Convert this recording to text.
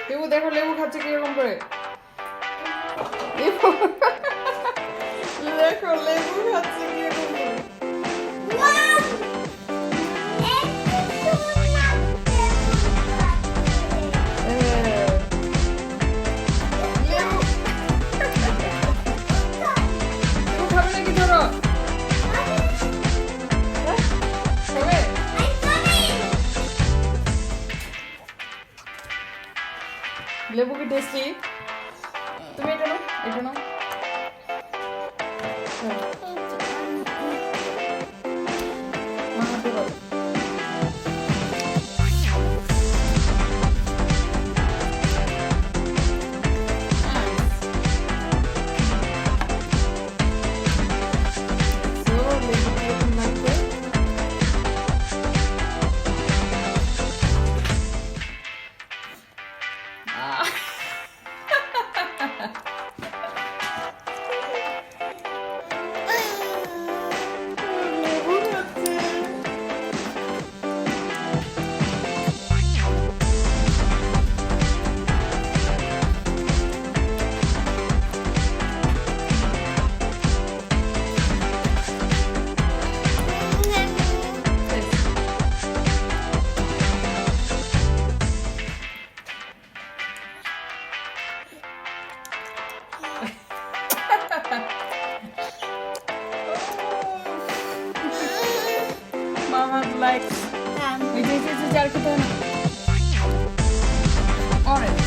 লেবু দেখো লেবু খাচ্ছে কিরকম করে লেবু দেখো লেবু খাচ্ছে কিরকম করে লেবু লেবু খাবে নাকি ধরো খাবে লেবু কি টেস্টি তুমি এটা নাও এটা নাও মা হাতে বলো লেবু কিরকম লাগবে লেবু খাচ্ছে Mama likes. This is a orange.